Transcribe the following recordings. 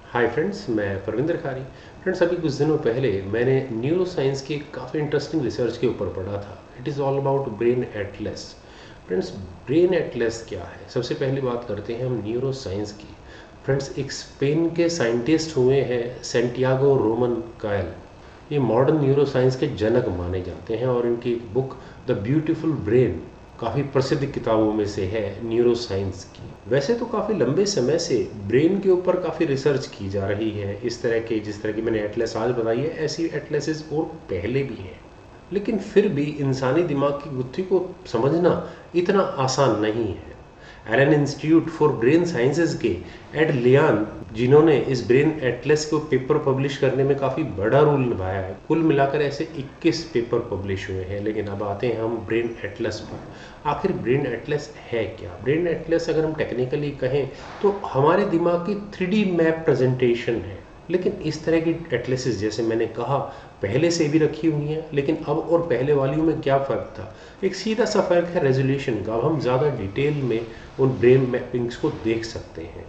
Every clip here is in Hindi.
हाय फ्रेंड्स, मैं परविंदर खारी। फ्रेंड्स, अभी कुछ दिनों पहले मैंने न्यूरो साइंस की काफ़ी इंटरेस्टिंग रिसर्च के ऊपर पढ़ा था। It is all about brain Atlas. Friends, brain Atlas क्या है? सबसे पहली बात करते हैं हम न्यूरो साइंस की। फ्रेंड्स, एक स्पेन के साइंटिस्ट हुए हैं सेंटियागो रोमन कायल। ये मॉडर्न न्यूरो साइंस के जनक माने जाते हैं और इनकी बुक द ब्यूटीफुल ब्रेन काफ़ी प्रसिद्ध किताबों में से है न्यूरो साइंस की। वैसे तो काफ़ी लंबे समय से ब्रेन के ऊपर काफ़ी रिसर्च की जा रही है। इस तरह के जिस तरह की मैंने एटलस आज बताई है, ऐसी एटलसेस और पहले भी हैं। लेकिन फिर भी इंसानी दिमाग की गुत्थी को समझना इतना आसान नहीं है। Allen institute for brain sciences के एड लियान, जिन्होंने इस ब्रेन एटलस को पेपर पब्लिश करने में काफ़ी बड़ा रोल निभाया है, कुल मिलाकर ऐसे 21 पेपर पब्लिश हुए हैं। लेकिन अब आते हैं हम ब्रेन एटलस पर। आखिर ब्रेन एटलस है क्या? ब्रेन एटलस अगर हम टेक्निकली कहें तो हमारे दिमाग की 3D मैप प्रेजेंटेशन है। लेकिन इस तरह की एटलसेस, जैसे मैंने कहा, पहले से भी रखी हुई हैं। लेकिन अब और पहले वाली में क्या फ़र्क था? एक सीधा सा फ़र्क है रेजोल्यूशन का। अब हम ज़्यादा डिटेल में उन ब्रेन मैपिंग्स को देख सकते हैं,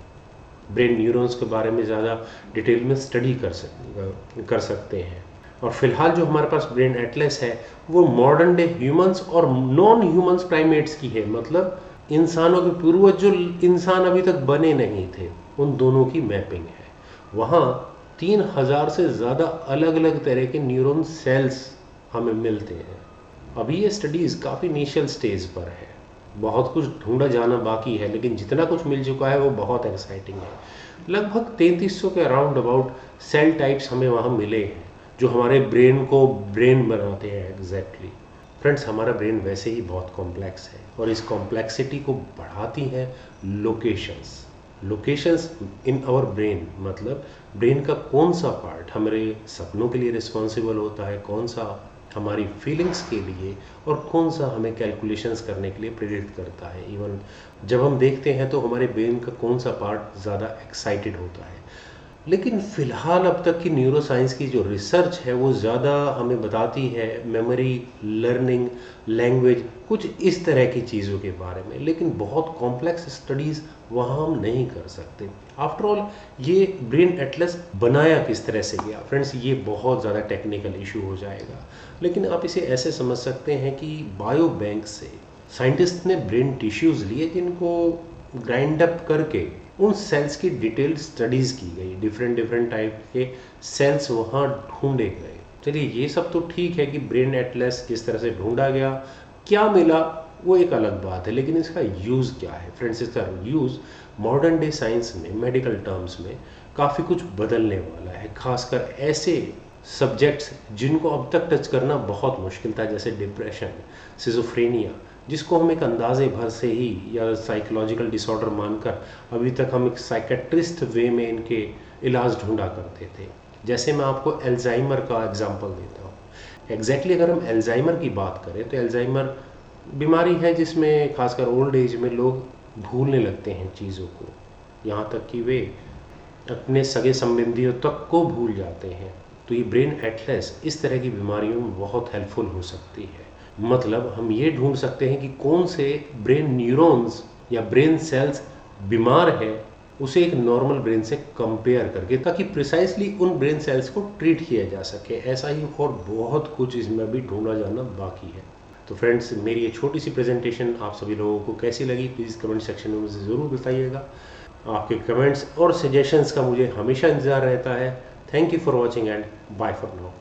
ब्रेन न्यूरॉन्स के बारे में ज़्यादा डिटेल में स्टडी कर सकते हैं। और फिलहाल जो हमारे पास ब्रेन एटलस है वो मॉडर्न डे ह्यूमंस और नॉन ह्यूमंस प्राइमेट्स की है। मतलब इंसानों के पूर्वज जो इंसान अभी तक बने नहीं थे, उन दोनों की मैपिंग है। वहाँ 3000 से ज़्यादा अलग अलग तरह के न्यूरॉन सेल्स हमें मिलते हैं। अभी ये स्टडीज़ काफ़ी इनिशियल स्टेज पर है, बहुत कुछ ढूंढा जाना बाकी है, लेकिन जितना कुछ मिल चुका है वो बहुत एक्साइटिंग है। लगभग 3300 के अराउंड अबाउट सेल टाइप्स हमें वहाँ मिले हैं जो हमारे ब्रेन को ब्रेन बनाते हैं एग्जैक्टली। फ्रेंड्स, हमारा ब्रेन वैसे ही बहुत कॉम्प्लेक्स है और इस कॉम्प्लेक्सिटी को बढ़ाती हैं locations. Locations in our brain, मतलब ब्रेन का कौन सा पार्ट हमारे सपनों के लिए रिस्पॉन्सिबल होता है, कौन सा हमारी फीलिंग्स के लिए, और कौन सा हमें कैलकुलेशंस करने के लिए प्रेरित करता है। इवन जब हम देखते हैं तो हमारे ब्रेन का कौन सा पार्ट ज़्यादा एक्साइटेड होता है। लेकिन फ़िलहाल अब तक की न्यूरो साइंस की जो रिसर्च है वो ज़्यादा हमें बताती है मेमोरी, लर्निंग, लैंग्वेज, कुछ इस तरह की चीज़ों के बारे में। लेकिन बहुत कॉम्प्लेक्स स्टडीज़ वहाँ हम नहीं कर सकते। आफ्टर ऑल, ये ब्रेन एटलस बनाया किस तरह से गया? फ्रेंड्स, ये बहुत ज़्यादा टेक्निकल इशू हो जाएगा। लेकिन आप इसे ऐसे समझ सकते हैं कि बायो बैंक से साइंटिस्ट ने ब्रेन टिश्यूज़ लिए, जिनको ग्राइंड अप करके उन सेल्स की डिटेल्ड स्टडीज़ की गई। डिफरेंट डिफरेंट टाइप के सेल्स वहाँ ढूंढे गए। चलिए, ये सब तो ठीक है कि ब्रेन एटलस किस तरह से ढूंढा गया, क्या मिला, वो एक अलग बात है। लेकिन इसका यूज़ क्या है? फ्रेंड्स, इसका यूज़ मॉडर्न डे साइंस में, मेडिकल टर्म्स में काफ़ी कुछ बदलने वाला है। खासकर ऐसे सब्जेक्ट्स जिनको अब तक टच करना बहुत मुश्किल था, जैसे डिप्रेशन, सिजोफ्रेनिया, जिसको हम एक अंदाजे भर से ही या साइकोलॉजिकल डिसऑर्डर मानकर अभी तक हम एक साइकेट्रिस्ट वे में इनके इलाज ढूंढा करते थे। जैसे मैं आपको एल्जाइमर का एग्जांपल देता हूँ। एग्जैक्टली अगर हम एल्जाइमर की बात करें तो एल्जाइमर बीमारी है जिसमें खासकर ओल्ड एज में लोग भूलने लगते हैं चीज़ों को, यहाँ तक कि वे अपने सगे संबंधियों तक को भूल जाते हैं। तो ये ब्रेन एटलस इस तरह की बीमारियों में बहुत हेल्पफुल हो सकती है। मतलब हम ये ढूंढ सकते हैं कि कौन से ब्रेन न्यूरॉन्स या ब्रेन सेल्स बीमार है, उसे एक नॉर्मल ब्रेन से कंपेयर करके, ताकि प्रिसाइसली उन ब्रेन सेल्स को ट्रीट किया जा सके। ऐसा ही और बहुत कुछ इसमें भी ढूंढा जाना बाकी है। तो फ्रेंड्स, मेरी ये छोटी सी प्रेजेंटेशन आप सभी लोगों को कैसी लगी, प्लीज़ कमेंट सेक्शन में मुझे ज़रूर बताइएगा। आपके कमेंट्स और सजेशंस का मुझे हमेशा इंतज़ार रहता है। Thank you for watching and bye for now.